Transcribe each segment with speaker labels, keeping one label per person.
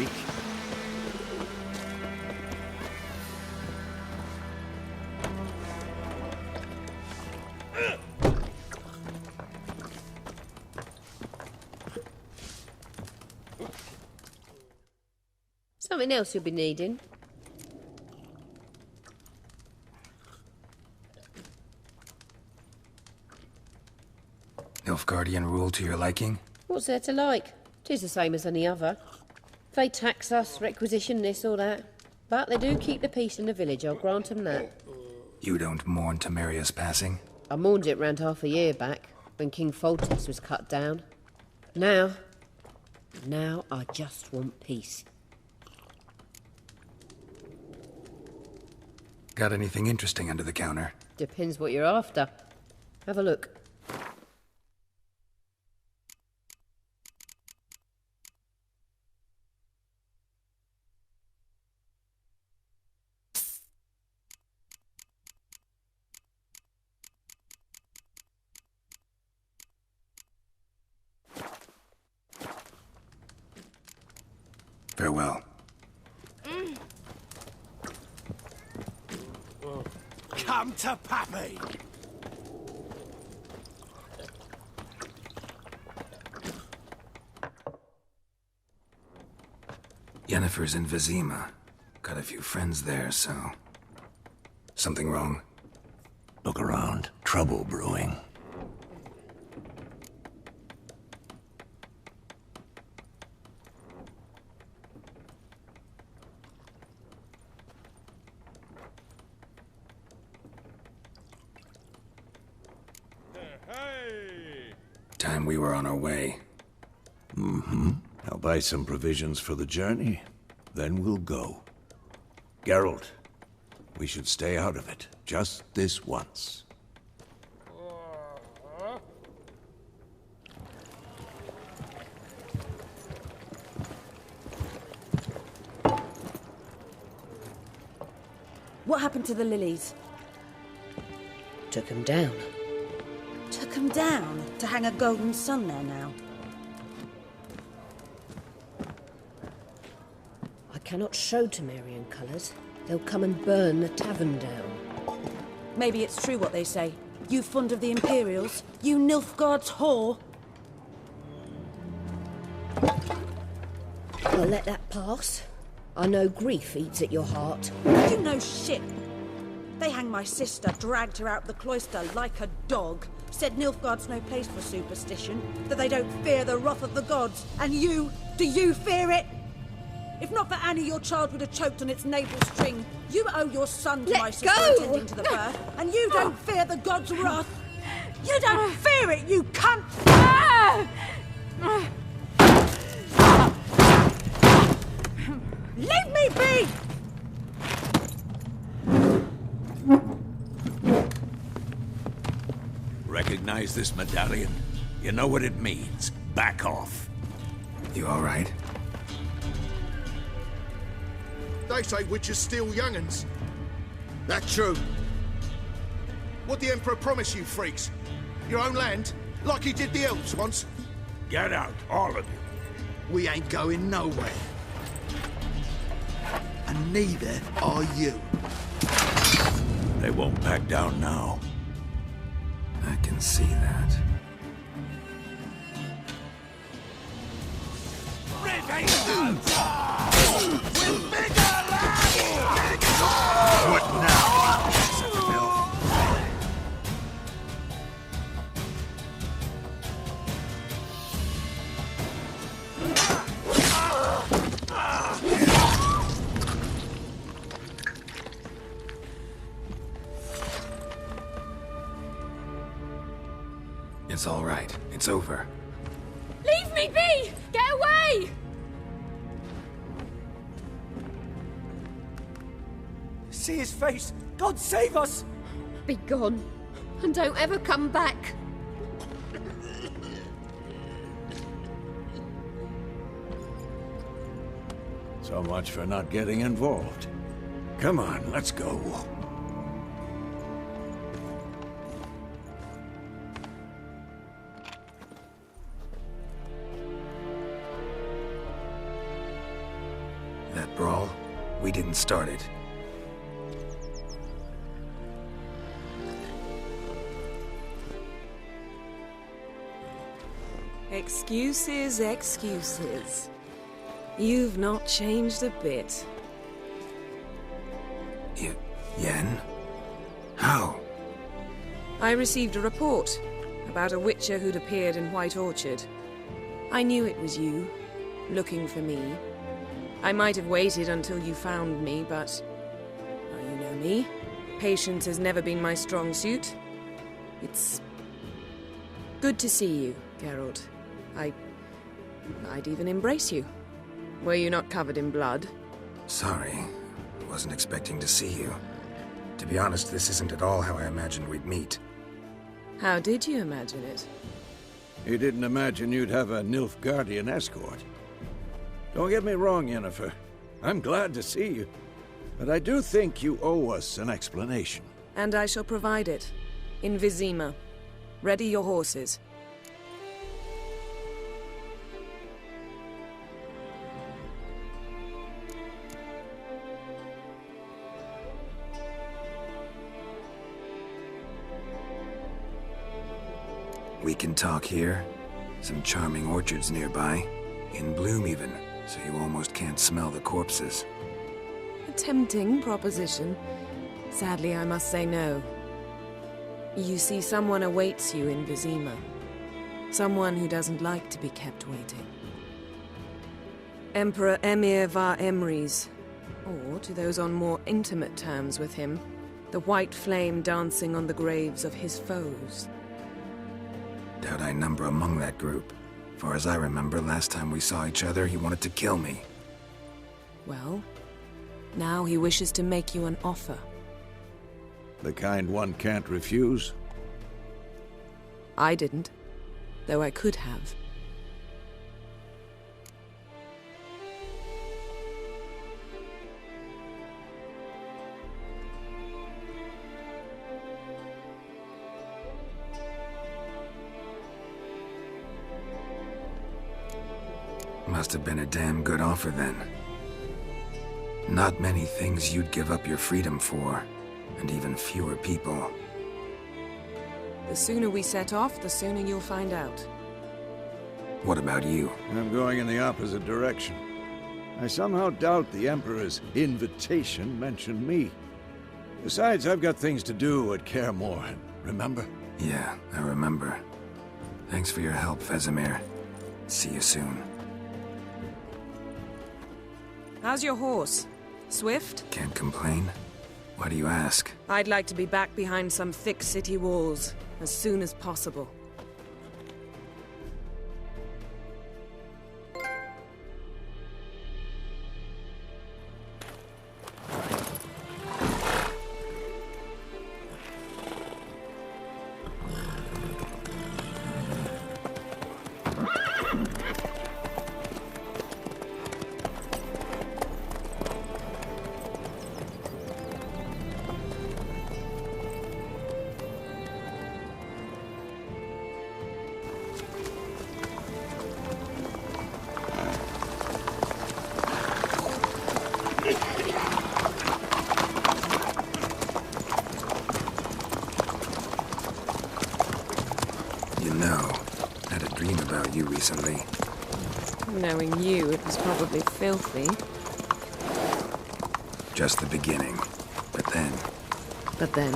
Speaker 1: freak.
Speaker 2: Something else you'll be needing.
Speaker 3: Nilfgaardian rule to your liking?
Speaker 2: What's there to like? 'Tis the same as any other. They tax us, requisition this or that. But they do keep the peace in the village, I'll grant 'em that.
Speaker 3: You don't mourn Temeria's passing?
Speaker 2: I mourned it round half a year back, when King Foltest was cut down. Now I just want peace.
Speaker 3: Got anything interesting under the counter?
Speaker 2: Depends what you're after. Have a look.
Speaker 3: Farewell.
Speaker 1: Come to Pappy!
Speaker 3: Yennefer's in Vizima. Got a few friends there, so... Something wrong?
Speaker 4: Look around. Trouble brewing.
Speaker 3: Time we were on our way.
Speaker 4: I'll buy some provisions for the journey, then we'll go. Geralt, we should stay out of it, just this once.
Speaker 5: What happened to the lilies?
Speaker 2: Took 'em down.
Speaker 5: Took 'em down to hang a golden sun there now.
Speaker 2: I cannot show Temerian colours. They'll come and burn the tavern down.
Speaker 5: Maybe it's true what they say. You fond of the Imperials? You Nilfgaard's whore?
Speaker 2: I'll let that pass. I know grief eats at your heart.
Speaker 5: You know shit. They hanged my sister, dragged her out the cloister like a dog. Said Nilfgaard's no place for superstition, that they don't fear the wrath of the gods. And you, do you fear it? If not for Annie, your child would have choked on its navel string. You owe your son to my sister attending to the birth, and you don't fear the gods' wrath. You don't fear it, you cunt! Leave me be!
Speaker 4: Recognize this medallion? You know what it means. Back off.
Speaker 3: You all right?
Speaker 6: They say witches steal young'uns. That true? What the Emperor promise you, freaks? Your own land? Like he did the elves once?
Speaker 4: Get out, all of you.
Speaker 6: We ain't going nowhere. And neither are you.
Speaker 4: They won't back down now.
Speaker 3: I can see that.
Speaker 4: What now?
Speaker 3: It's all right. It's over.
Speaker 7: Leave me be! Get away!
Speaker 1: See his face! God save us!
Speaker 2: Be gone, and don't ever come back.
Speaker 4: So much for not getting involved. Come on, let's go.
Speaker 3: that brawl. We didn't start it.
Speaker 8: Excuses, excuses. You've not changed a bit.
Speaker 3: Yen? How?
Speaker 8: I received a report about a witcher who'd appeared in White Orchard. I knew it was you, looking for me. I might have waited until you found me, but... well, you know me. Patience has never been my strong suit. It's... good to see you, Geralt. I'd even embrace you. Were you not covered in blood?
Speaker 3: Sorry. I wasn't expecting to see you. To be honest, this isn't at all how I imagined we'd meet.
Speaker 8: How did you imagine it?
Speaker 4: You didn't imagine you'd have a Nilfgaardian escort. Don't get me wrong, Yennefer. I'm glad to see you. But I do think you owe us an explanation.
Speaker 8: And I shall provide it. In Vizima. Ready your horses.
Speaker 3: We can talk here. Some charming orchards nearby. In bloom even, so you almost can't smell the corpses.
Speaker 8: A tempting proposition. Sadly, I must say no. You see, someone awaits you in Vizima. Someone who doesn't like to be kept waiting. Emperor Emir var Emrys. Or, to those on more intimate terms with him, the white flame dancing on the graves of his foes.
Speaker 3: Doubt I number among that group. Far as I remember, last time we saw each other, he wanted to kill me.
Speaker 8: Well, now he wishes to make you an offer.
Speaker 4: The kind one can't refuse?
Speaker 8: I didn't, though I could have.
Speaker 3: Must have been a damn good offer then. Not many things you'd give up your freedom for, and even fewer people.
Speaker 8: The sooner we set off, the sooner you'll find out.
Speaker 3: What about you?
Speaker 4: I'm going in the opposite direction. I somehow doubt the Emperor's invitation mentioned me. Besides, I've got things to do at Kaer Morhen, remember?
Speaker 3: Yeah, I remember. Thanks for your help, Vesemir. See you soon.
Speaker 8: How's your horse? Swift?
Speaker 3: Can't complain. Why do you ask?
Speaker 8: I'd like to be back behind some thick city walls as soon as possible.
Speaker 3: You know, I had a dream about you recently.
Speaker 8: Knowing you, it was probably filthy.
Speaker 3: Just the beginning. But then...
Speaker 8: But then...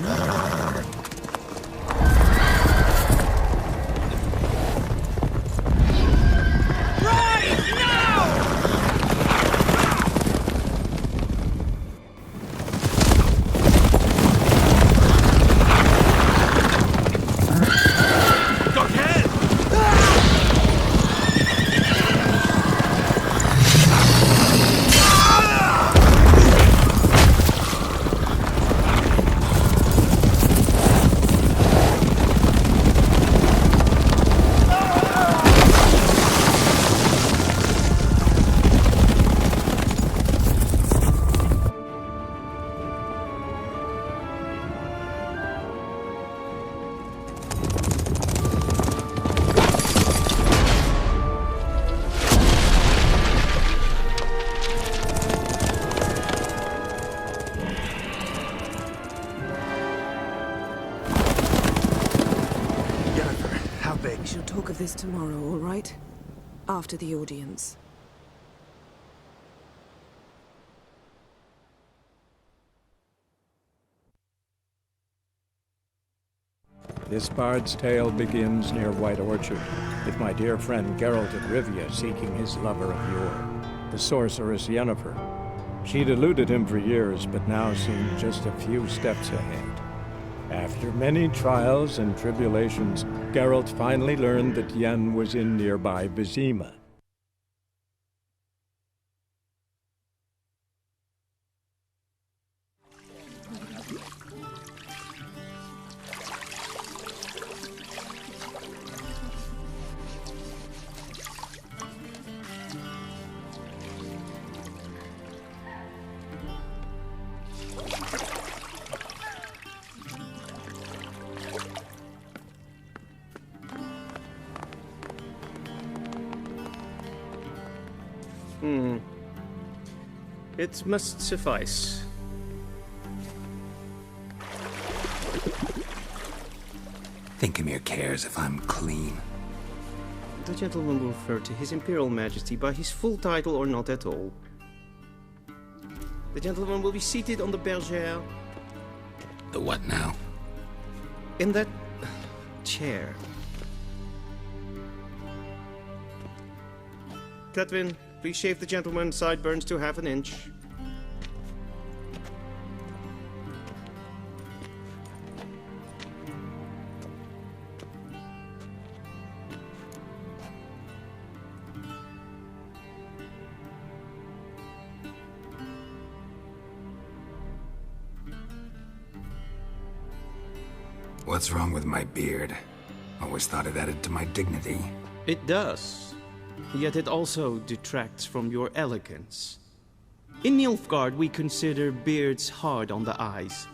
Speaker 8: of this tomorrow, all right? After the audience.
Speaker 9: This bard's tale begins near White Orchard, with my dear friend Geralt of Rivia seeking his lover of yore, the sorceress Yennefer. She'd eluded him for years, but now seemed just a few steps ahead. After many trials and tribulations, Geralt finally learned that Yen was in nearby Vizima.
Speaker 10: It must suffice.
Speaker 3: Thinkemere cares if I'm clean.
Speaker 10: The gentleman will refer to His Imperial Majesty by his full title or not at all. The gentleman will be seated on the bergère.
Speaker 3: The what now?
Speaker 10: In that chair. Cletwin, please shave the gentleman's sideburns to half an inch.
Speaker 3: What's wrong with my beard? Always thought it added to my dignity.
Speaker 10: It does. Yet it also detracts from your elegance. In Nilfgaard, we consider beards hard on the eyes.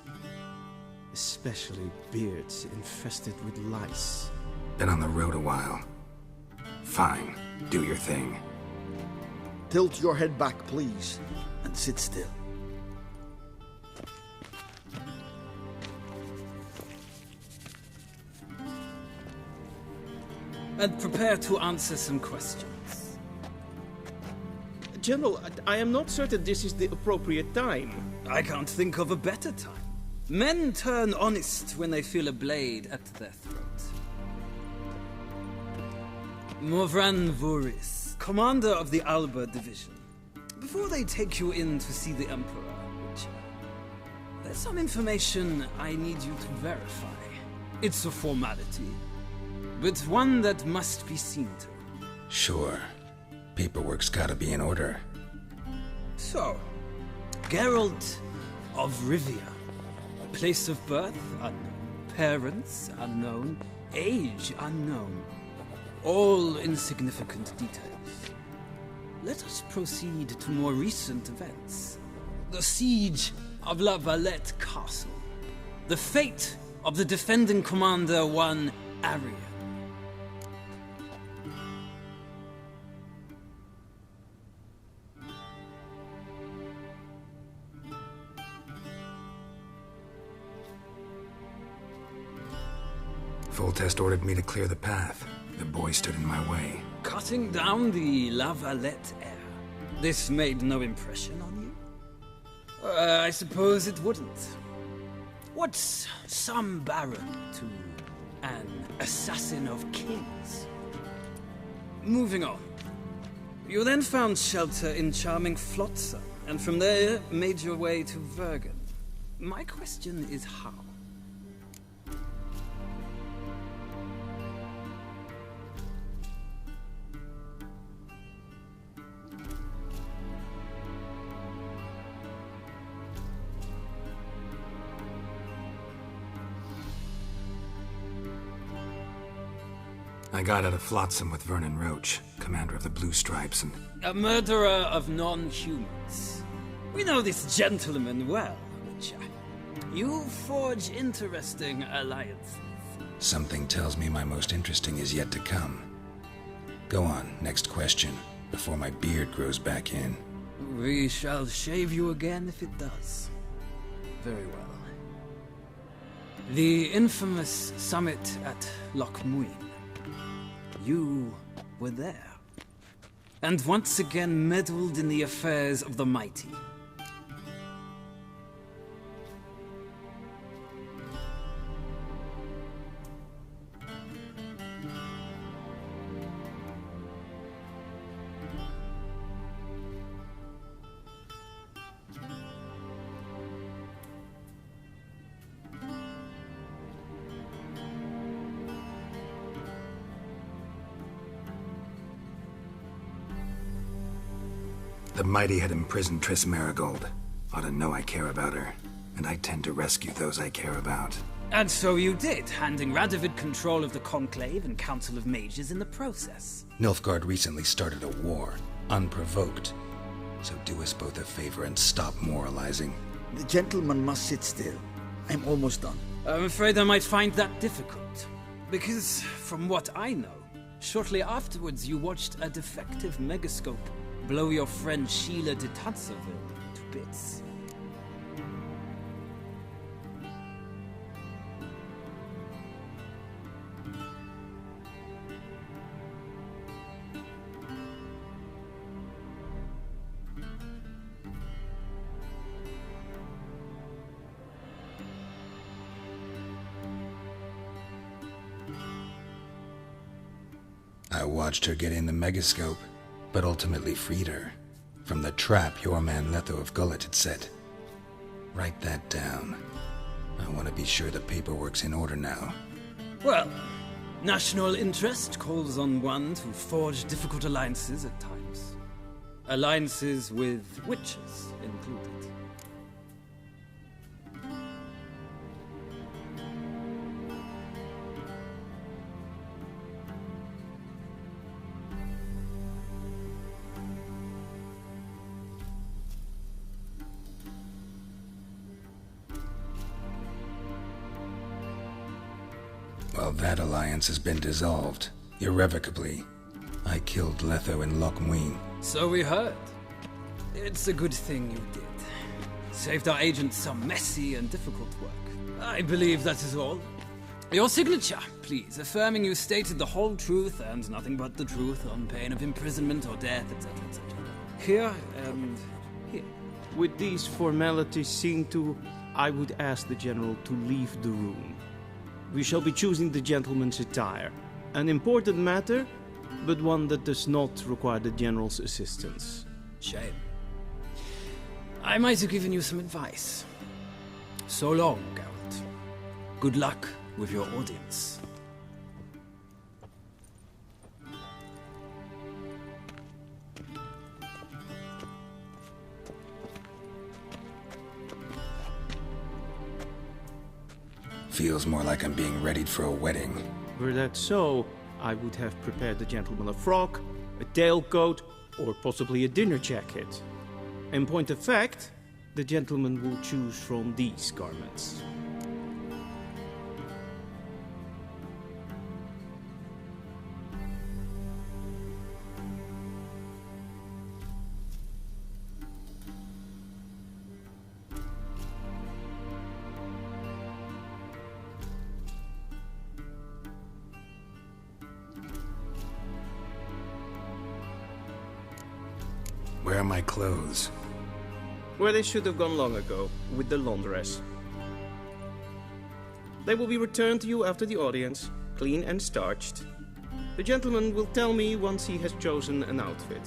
Speaker 10: Especially beards infested with lice.
Speaker 3: Been on the road a while. Fine, do your thing.
Speaker 6: Tilt your head back, please, and sit still.
Speaker 11: And prepare to answer some questions.
Speaker 10: General, I am not certain this is the appropriate time.
Speaker 11: I can't think of a better time. Men turn honest when they feel a blade at their throat. Morvran Voris, commander of the Alba Division. Before they take you in to see the Emperor, Witcher, there's some information I need you to verify. It's a formality, but one that must be seen to.
Speaker 3: Sure. Paperwork's gotta be in order.
Speaker 11: So, Geralt of Rivia. Place of birth unknown. Parents unknown. Age unknown. All insignificant details. Let us proceed to more recent events. The siege of La Valette Castle. The fate of the defending commander, one Arian.
Speaker 3: Foltest ordered me to clear the path. The boy stood in my way.
Speaker 11: Cutting down the La Valette heir. This made no impression on you? I suppose it wouldn't. What's some baron to an assassin of kings? Moving on. You then found shelter in charming Flotsam, and from there made your way to Vergen. My question is how?
Speaker 3: I got out of Flotsam with Vernon Roach, commander of the Blue Stripes, and...
Speaker 11: A murderer of non-humans. We know this gentleman well, Witcher. You forge interesting alliances.
Speaker 3: Something tells me my most interesting is yet to come. Go on, next question, before my beard grows back in.
Speaker 11: We shall shave you again if it does. Very well. The infamous summit at Loch Muin. you were there. And once again meddled in the affairs of the mighty.
Speaker 3: The mighty had imprisoned Triss Marigold. Ought to know I care about her, and I tend to rescue those I care about.
Speaker 11: And so you did, handing Radovid control of the Conclave and Council of Mages in the process.
Speaker 3: Nilfgaard recently started a war, unprovoked. So do us both a favor and stop moralizing.
Speaker 12: The gentleman must sit still. I'm almost done.
Speaker 11: I'm afraid I might find that difficult. Because, from what I know, shortly afterwards you watched a defective megascope blow your friend Sheila de Tatseville to bits.
Speaker 3: I watched her get in the megascope, but ultimately freed her from the trap your man Letho of Gullet had set. Write that down. I want to be sure the paperwork's in order now.
Speaker 11: Well, national interest calls on one to forge difficult alliances at times. Alliances with witches included.
Speaker 3: Well, that alliance has been dissolved, irrevocably. I killed Letho and Loch Muin.
Speaker 11: So we heard. It's a good thing you did. Saved our agent some messy and difficult work. I believe that is all. Your signature, please, affirming you stated the whole truth and nothing but the truth on pain of imprisonment or death, etc., etc. Here and here.
Speaker 10: With these formalities seen to, I would ask the General to leave the room. We shall be choosing the gentleman's attire. An important matter, but one that does not require the General's assistance.
Speaker 11: Shame. I might have given you some advice. So long, Geralt. Good luck with your audience.
Speaker 3: Feels more like I'm being readied for a wedding.
Speaker 10: Were that so, I would have prepared the gentleman a frock, a tailcoat, or possibly a dinner jacket. In point of fact, the gentleman will choose from these garments.
Speaker 3: Where are my clothes?
Speaker 10: Where they should have gone long ago, with the laundress. They will be returned to you after the audience, clean and starched. The gentleman will tell me once he has chosen an outfit.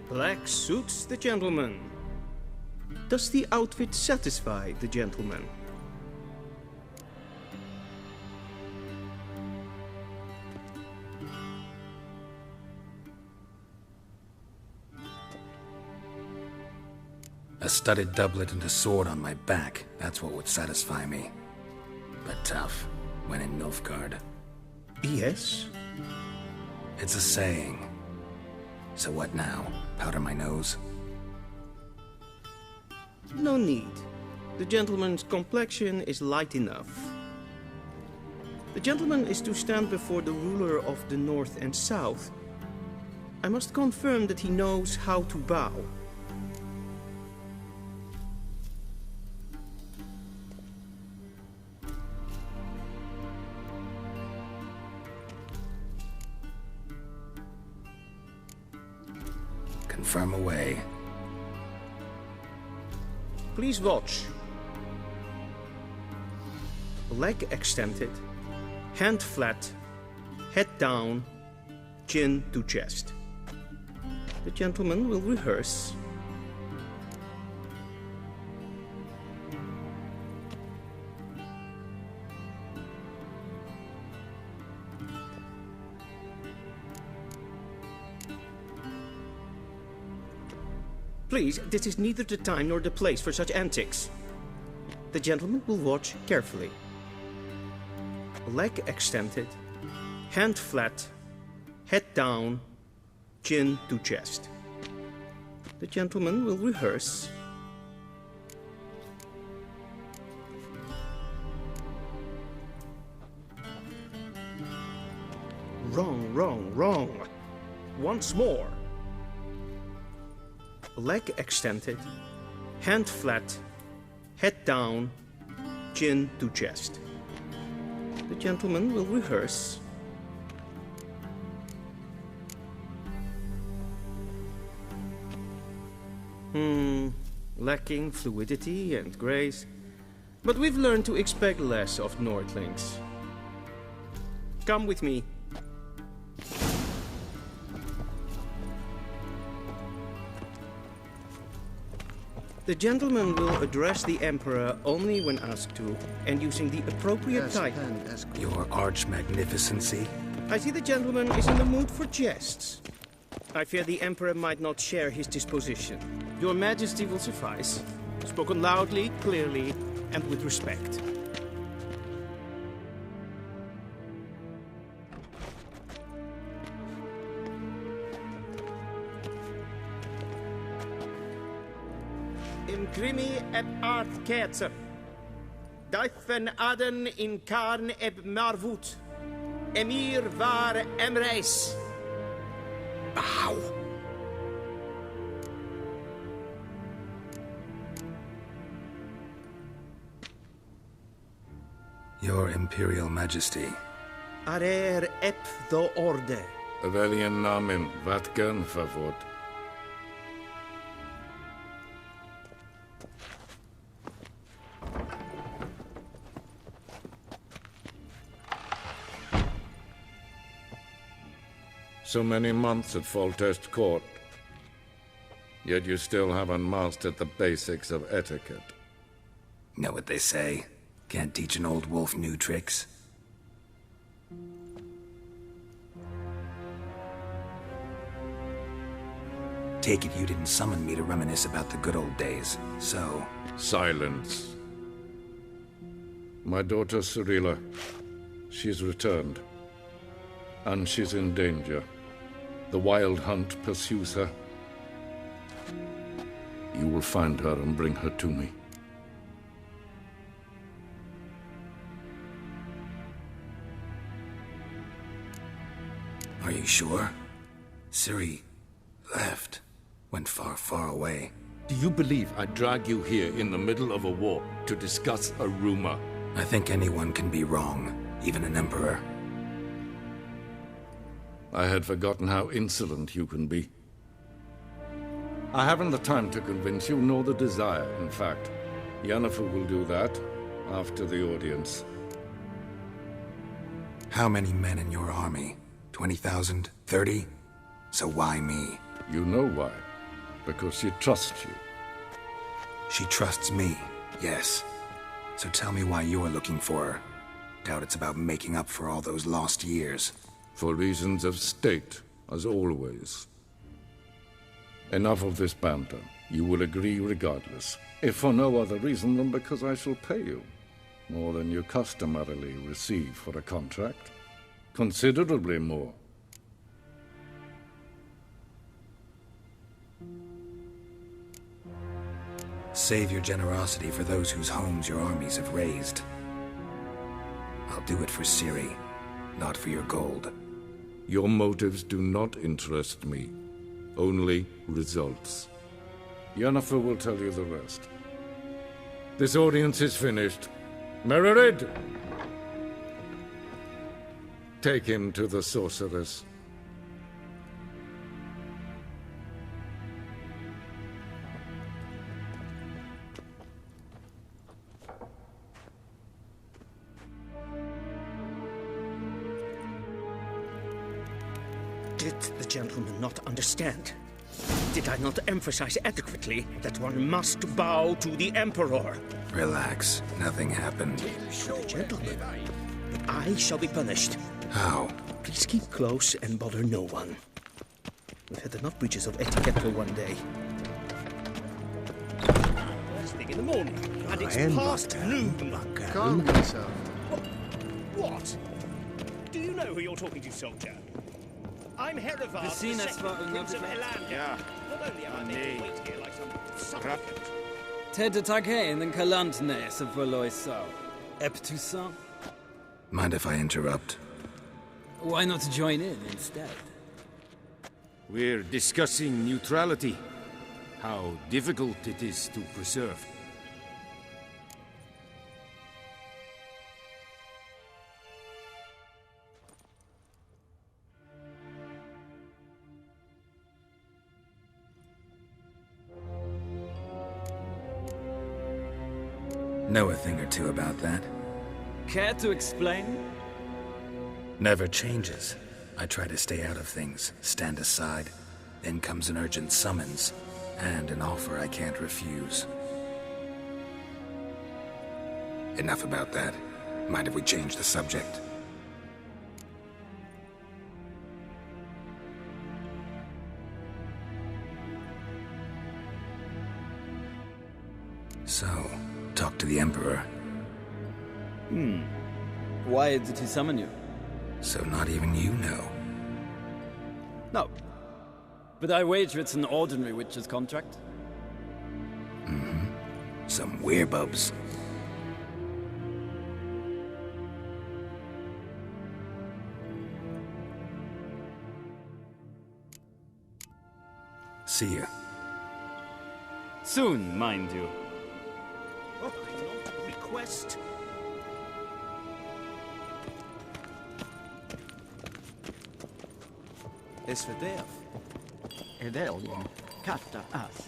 Speaker 10: Black suits the gentleman. Does the outfit satisfy the gentleman?
Speaker 3: A studded doublet and a sword on my back, that's what would satisfy me. But tough, when in Nilfgaard.
Speaker 10: Yes?
Speaker 3: It's a saying. So what now? Powder my nose?
Speaker 10: No need. The gentleman's complexion is light enough. The gentleman is to stand before the ruler of the North and South. I must confirm that he knows how to bow.
Speaker 3: Confirm away.
Speaker 10: Please watch. Leg extended, hand flat, head down, chin to chest. The gentleman will rehearse. Please, this is neither the time nor the place for such antics. The gentleman will watch carefully. Leg extended, hand flat, head down, chin to chest. The gentleman will rehearse. Wrong, wrong, wrong. Once more. Leg extended, hand flat, head down, chin to chest. The gentleman will rehearse. Lacking fluidity and grace. But we've learned to expect less of Nordlings. Come with me. The gentleman will address the Emperor only when asked to, and using the appropriate title.
Speaker 3: Your arch-magnificency?
Speaker 10: I see the gentleman is in the mood for jests. I fear the Emperor might not share his disposition. Your Majesty will suffice. Spoken loudly, clearly, and with respect. Imprimi et art ketzer. Duifen aden in karn eb marvut. Emir var emreis.
Speaker 3: Ow! Your Imperial Majesty.
Speaker 10: Arer ep the orde.
Speaker 13: Weljen namen, wat kan favort? So many months at Foltest Court, yet you still haven't mastered the basics of etiquette.
Speaker 3: Know what they say? Can't teach an old wolf new tricks. Take it you didn't summon me to reminisce about the good old days, so...
Speaker 13: Silence. My daughter Cyrilla, she's returned. And she's in danger. The Wild Hunt pursues her. You will find her and bring her to me.
Speaker 3: Are you sure? Ciri left. Went far, far away.
Speaker 13: Do you believe I'd drag you here in the middle of a war to discuss a rumor?
Speaker 3: I think anyone can be wrong, even an emperor.
Speaker 13: I had forgotten how insolent you can be. I haven't the time to convince you, nor the desire, in fact. Yennefer will do that after the audience.
Speaker 3: How many men in your army? 20,000? 30? So why me?
Speaker 13: You know why. because she trusts you.
Speaker 3: She trusts me, yes. So tell me why you're looking for her. Doubt it's about making up for all those lost years.
Speaker 13: For reasons of state, as always. Enough of this banter. You will agree regardless, if for no other reason than because I shall pay you. More than you customarily receive for a contract. Considerably more.
Speaker 3: Save your generosity for those whose homes your armies have razed. I'll do it for Ciri, not for your gold.
Speaker 13: Your motives do not interest me. Only results. Yennefer will tell you the rest. This audience is finished. Mererid! Take him to the sorceress.
Speaker 14: Did the gentleman not understand? Did I not emphasize adequately that one must bow to the Emperor?
Speaker 3: Relax. Nothing happened.
Speaker 14: The gentleman. But I shall be punished.
Speaker 3: How?
Speaker 14: Please keep close and bother no one. We've had enough breaches of etiquette for one day. First thing in the morning, and it's past noon.
Speaker 6: Calm yourself.
Speaker 14: What? Do you know who you're talking to, soldier? I'm Herivard, the second Prince of Elandia.
Speaker 11: Ja.
Speaker 14: Not only am I making wait here like some supplicant.
Speaker 11: Ted taghen en kalantne se verloisau. Eptusan?
Speaker 3: Mind if I interrupt?
Speaker 11: Why not join in instead?
Speaker 15: We're discussing neutrality. How difficult it is to preserve.
Speaker 3: Know a thing or two about that?
Speaker 11: Care to explain?
Speaker 3: Never changes. I try to stay out of things, stand aside. Then comes an urgent summons, and an offer I can't refuse. Enough about that. Mind if we change the subject? So, talk to the Emperor.
Speaker 11: Why did he summon you?
Speaker 3: So not even you know.
Speaker 11: No. But I wager it's an ordinary witch's contract.
Speaker 3: Mm-hmm. Some werebubs. See ya.
Speaker 11: Soon, mind you.
Speaker 14: Oh, I not request.
Speaker 16: Is verderf. Edeljen, kafta ath.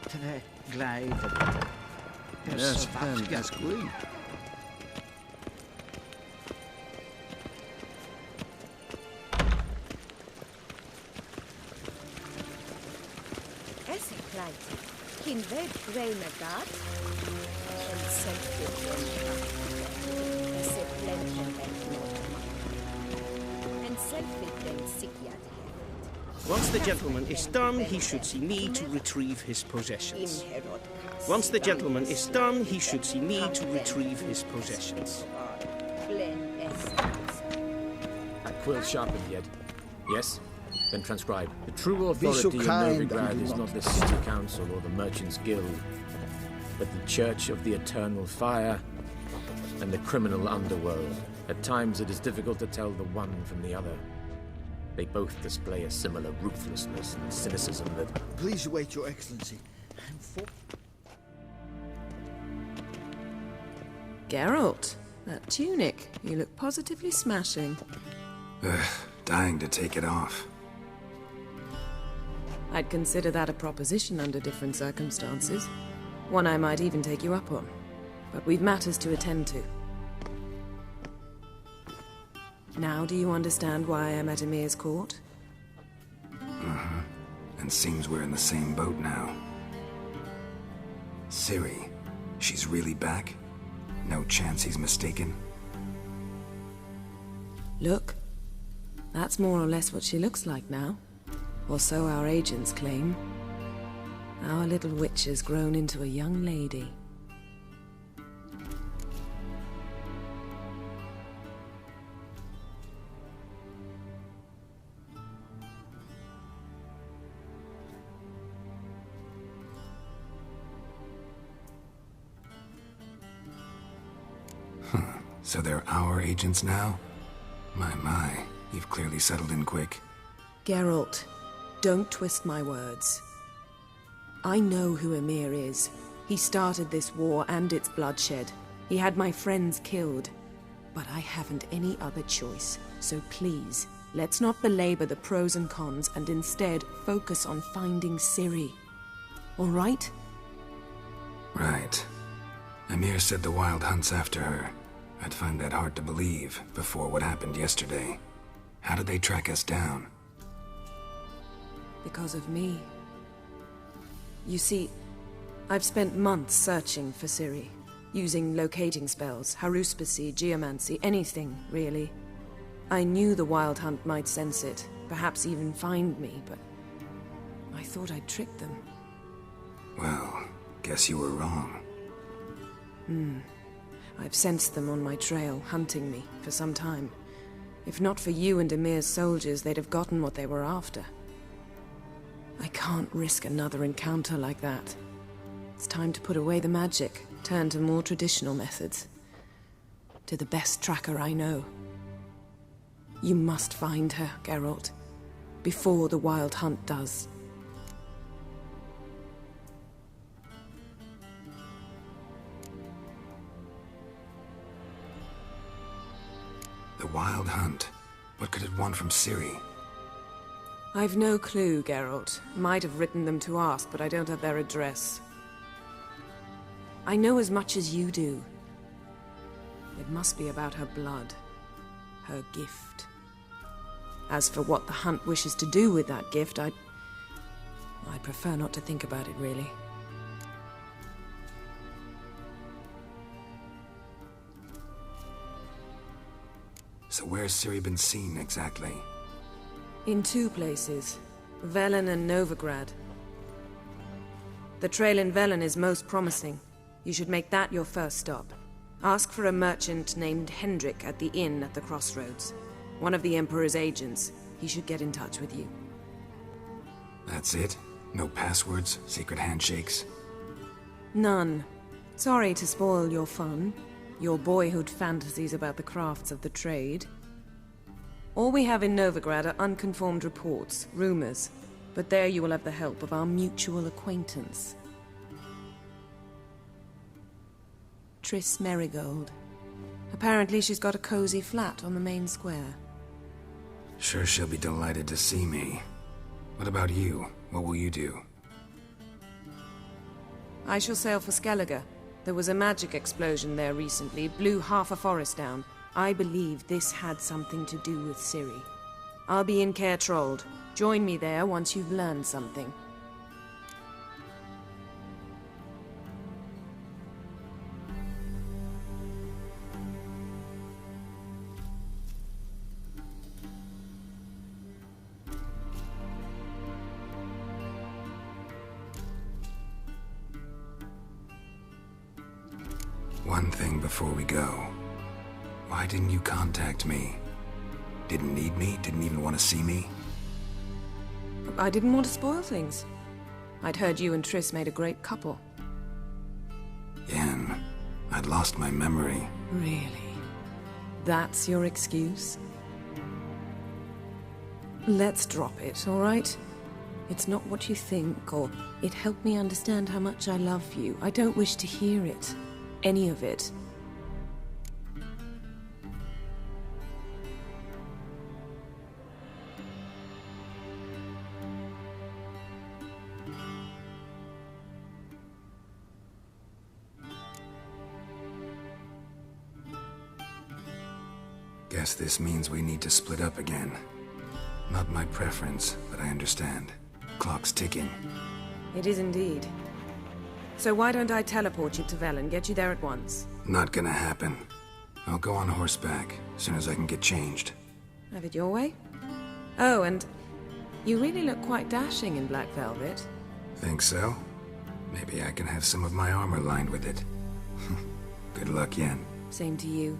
Speaker 16: Tre glijden.
Speaker 12: Yes, and as green.
Speaker 17: Esse pleite. Kin ved reina gat. En selfie Esse plenten en selfie plen sikiat.
Speaker 14: Once the gentleman is done, he should see me to retrieve his possessions. Once the gentleman is done, he should see me to retrieve his possessions.
Speaker 18: A quill sharpened yet? Yes? Then transcribe. The true
Speaker 12: Be so
Speaker 18: authority in
Speaker 12: kind
Speaker 18: Novigrad
Speaker 12: and
Speaker 18: is
Speaker 12: do
Speaker 18: not the City Council or the Merchants' Guild, but the Church of the Eternal Fire and the criminal underworld. At times it is difficult to tell the one from the other. They both display a similar ruthlessness and cynicism that...
Speaker 12: Please wait, Your Excellency. I'm for...
Speaker 8: Geralt, that tunic. You look positively smashing.
Speaker 3: Dying to take it off.
Speaker 8: I'd consider that a proposition under different circumstances. One I might even take you up on. But we've matters to attend to. Now do you understand why I'm at Emir's court?
Speaker 3: Mm-hmm. and seems we're in the same boat now. Ciri, she's really back? No chance he's mistaken?
Speaker 8: Look, that's more or less what she looks like now. Or so our agents claim. Our little witch has grown into a young lady.
Speaker 3: So they're our agents now? My, you've clearly settled in quick.
Speaker 8: Geralt, don't twist my words. I know who Emir is. He started this war and its bloodshed. He had my friends killed. But I haven't any other choice. So please, let's not belabor the pros and cons and instead focus on finding Ciri. All right?
Speaker 3: Right. Emir said the Wild Hunt's after her. I'd find that hard to believe before what happened yesterday. How did they track us down?
Speaker 8: Because of me. You see, I've spent months searching for Ciri, using locating spells, haruspicy, geomancy, anything, really. I knew the Wild Hunt might sense it, perhaps even find me, but I thought I'd tricked them.
Speaker 3: Well, guess you were wrong.
Speaker 8: I've sensed them on my trail, hunting me, for some time. If not for you and Emir's soldiers, they'd have gotten what they were after. I can't risk another encounter like that. It's time to put away the magic, turn to more traditional methods. To the best tracker I know. You must find her, Geralt, before the Wild Hunt does.
Speaker 3: The Wild Hunt. What could it want from Ciri?
Speaker 8: I've no clue, Geralt. Might have written them to ask, but I don't have their address. I know as much as you do. It must be about her blood. Her gift. As for what the Hunt wishes to do with that gift, I'd prefer not to think about it, really.
Speaker 3: So where's Ciri been seen, exactly?
Speaker 8: In two places. Velen and Novigrad. The trail in Velen is most promising. You should make that your first stop. Ask for a merchant named Hendrik at the inn at the crossroads. One of the Emperor's agents. He should get in touch with you.
Speaker 3: That's it? No passwords? Secret handshakes?
Speaker 8: None. Sorry to spoil your fun. Your boyhood fantasies about the crafts of the trade. All we have in Novigrad are unconfirmed reports, rumors. But there you will have the help of our mutual acquaintance. Triss Merigold. Apparently she's got a cozy flat on the main square.
Speaker 3: Sure she'll be delighted to see me. What about you? What will you do?
Speaker 8: I shall sail for Skellige. There was a magic explosion there recently, blew half a forest down. I believe this had something to do with Ciri. I'll be in Caer Trold. Join me there once you've learned something.
Speaker 3: One thing before we go. Why didn't you contact me? Didn't need me? Didn't even want to see me?
Speaker 8: I didn't want to spoil things. I'd heard you and Triss made a great couple.
Speaker 3: Yen, I'd lost my memory.
Speaker 8: Really? That's your excuse? Let's drop it, all right? It's not what you think, or it helped me understand how much I love you. I don't wish to hear it. Any of it.
Speaker 3: Guess this means we need to split up again. Not my preference, but I understand. Clock's ticking.
Speaker 8: It is indeed. So why don't I teleport you to Vel and get you there at once?
Speaker 3: Not gonna happen. I'll go on horseback, as soon as I can get changed.
Speaker 8: Have it your way? Oh, and you really look quite dashing in black velvet.
Speaker 3: Think so? Maybe I can have some of my armor lined with it. Good luck, Yen.
Speaker 8: Same to you.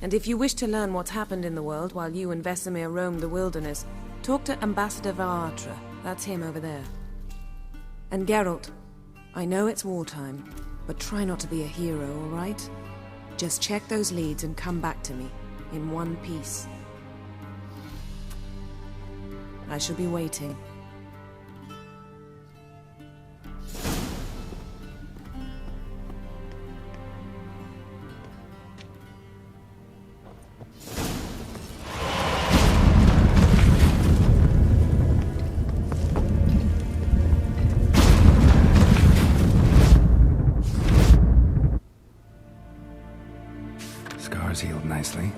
Speaker 8: And if you wish to learn what's happened in the world while you and Vesemir roamed the wilderness, talk to Ambassador Varatra. That's him over there. And Geralt, I know it's wartime, but try not to be a hero, all right? Just check those leads and come back to me, in one piece. I shall be waiting.
Speaker 3: Scars healed nicely.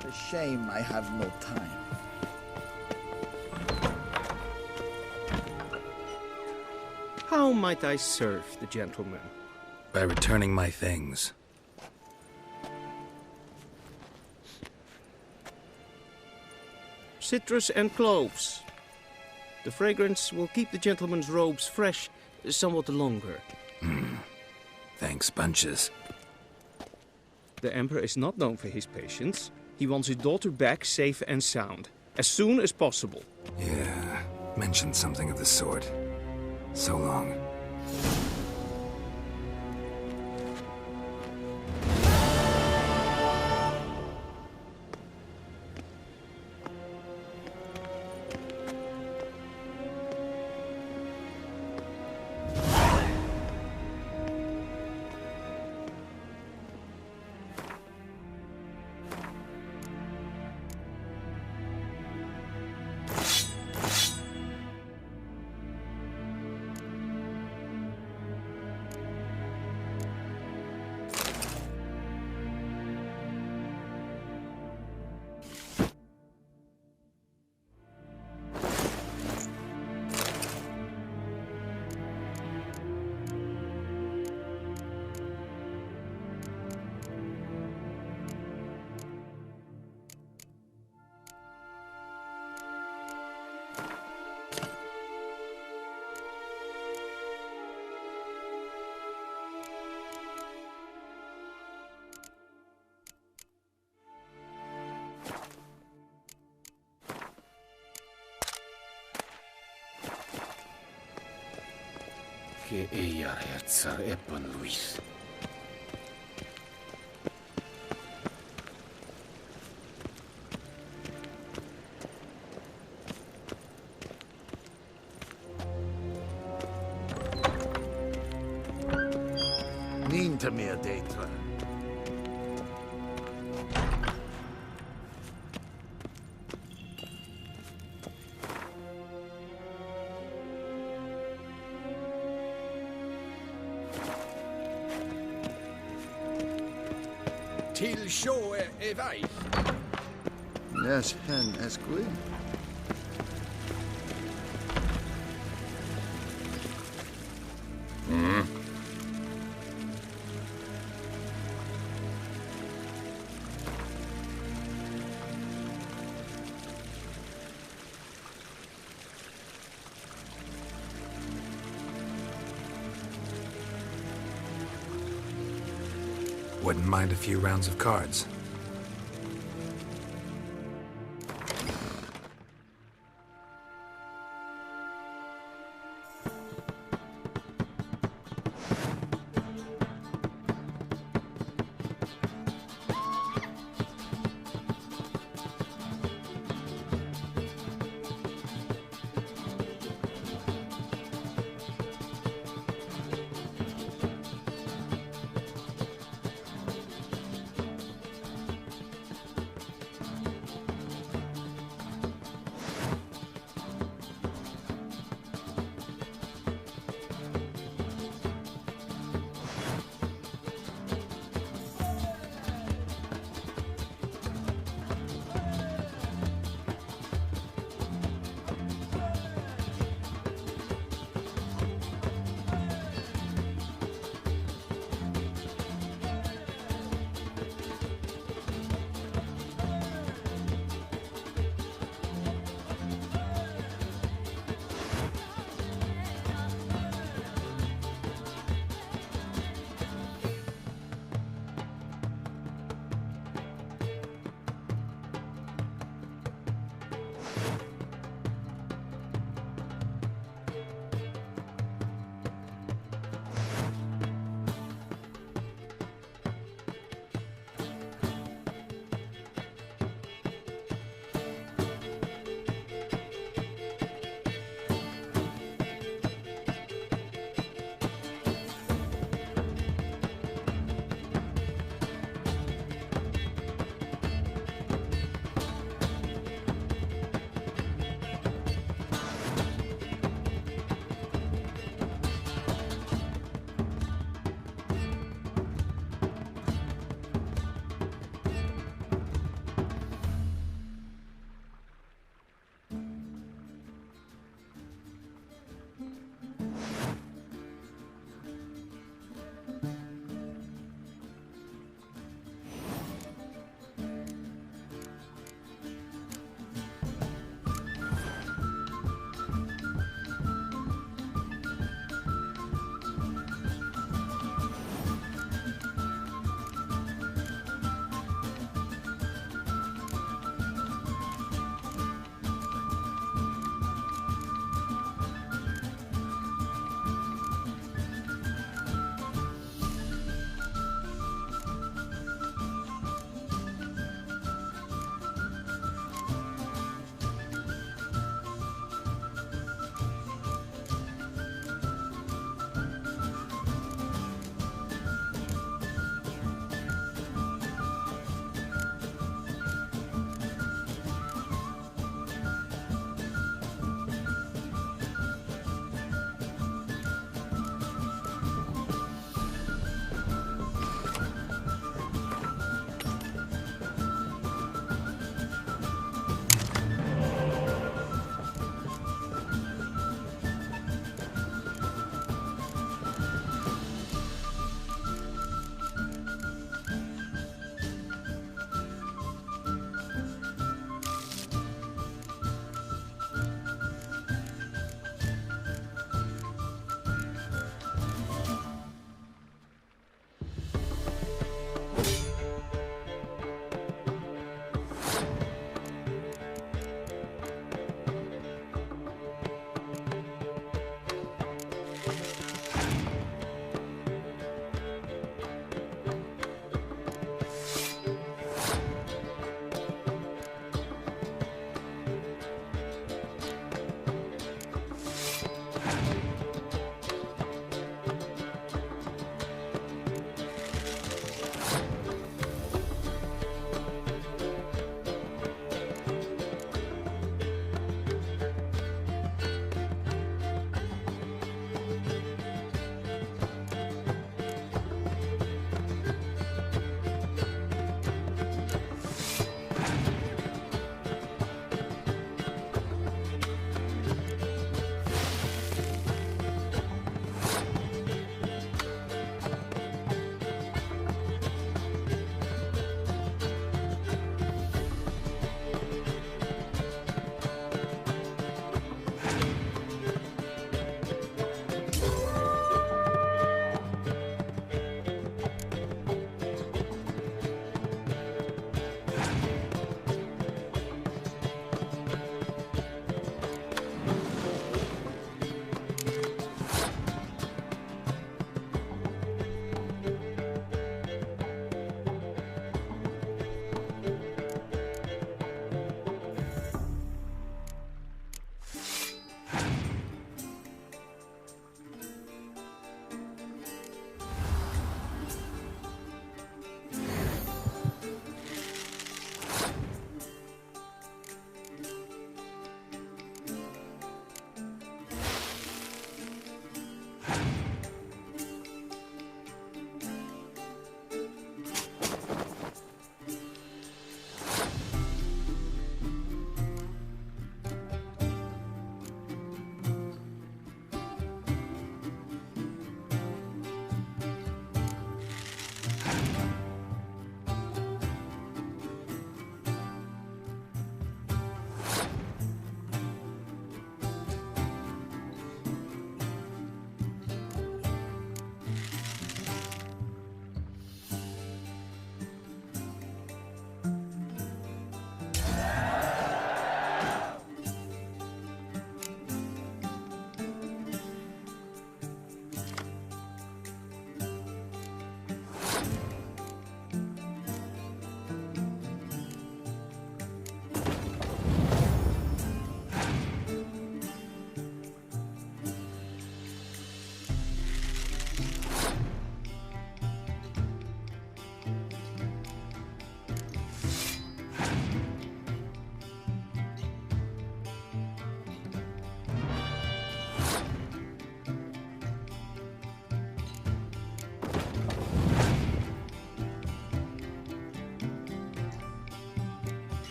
Speaker 12: A shame I have no time.
Speaker 14: How might I serve the gentleman?
Speaker 3: By returning my things.
Speaker 14: Citrus and cloves. The fragrance will keep the gentleman's robes fresh somewhat longer.
Speaker 3: Thanks, bunches.
Speaker 14: The Emperor is not known for his patience. He wants his daughter back safe and sound, as soon as possible.
Speaker 3: Yeah, mentioned something of the sort. So long.
Speaker 15: Que ella herzer Eppon Luis.
Speaker 4: Ninta mea detra.
Speaker 6: Till show e vai.
Speaker 12: Yes, hen esquid.
Speaker 3: Wouldn't mind a few rounds of cards.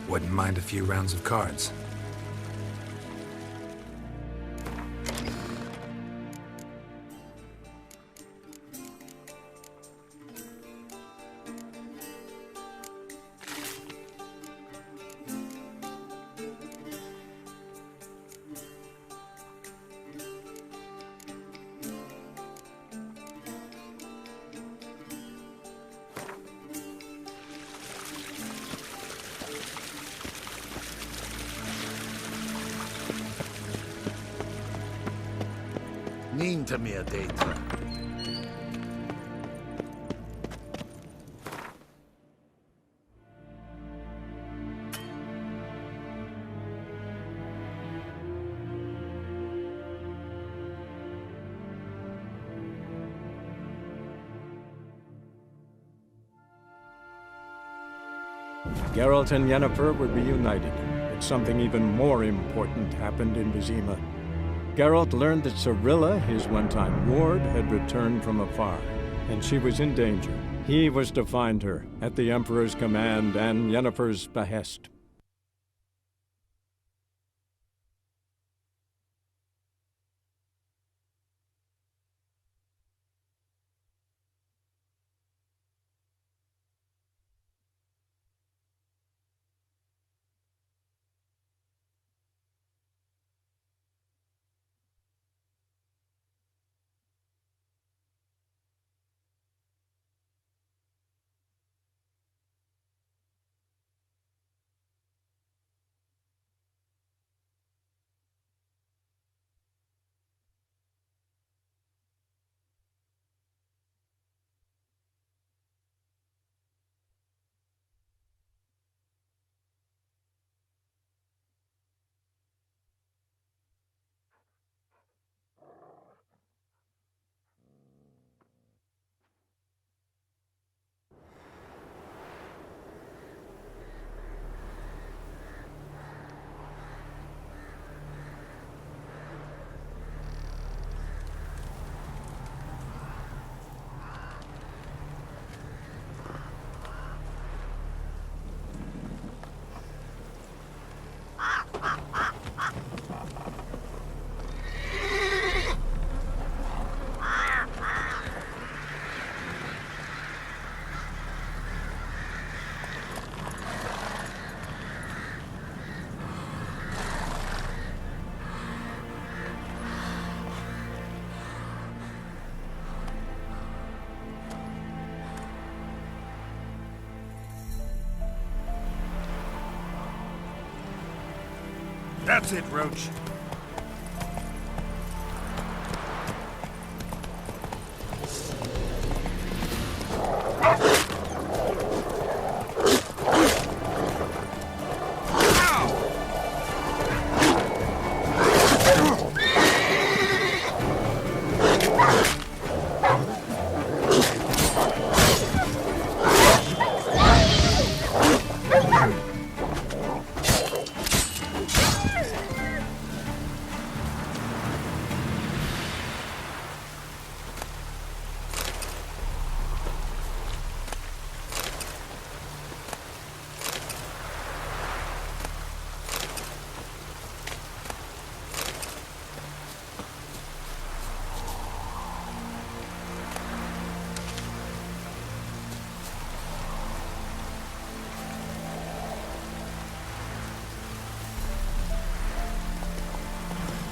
Speaker 3: Wouldn't mind a few rounds of cards.
Speaker 4: Ninta mia data.
Speaker 9: Geralt and Yennefer were reunited, but something even more important happened in Vizima. Geralt learned that Cirilla, his one-time ward, had returned from afar, and she was in danger. He was to find her, at the Emperor's command and Yennefer's behest.
Speaker 6: That's it, Roach.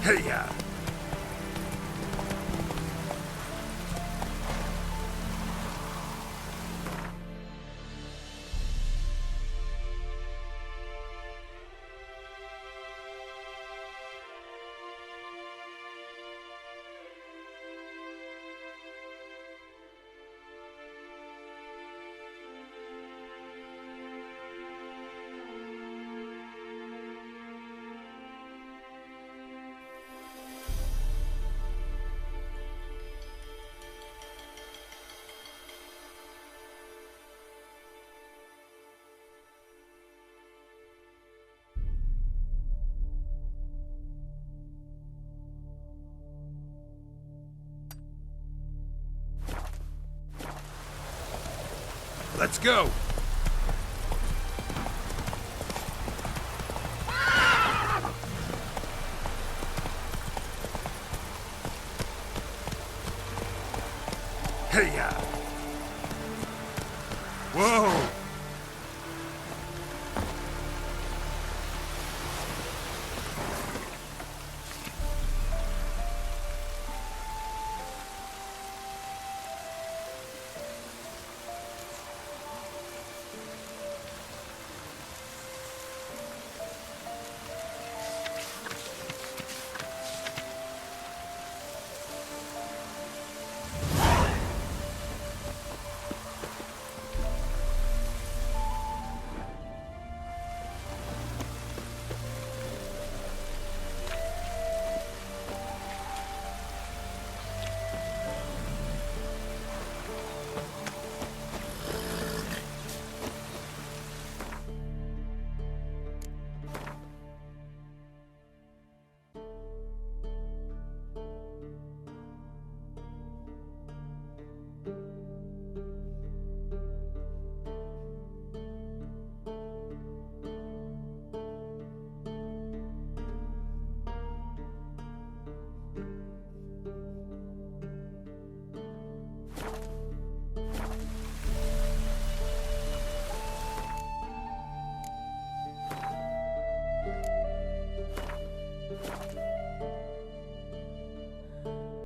Speaker 6: Hey-ya! Let's go! Rivia! Whoa!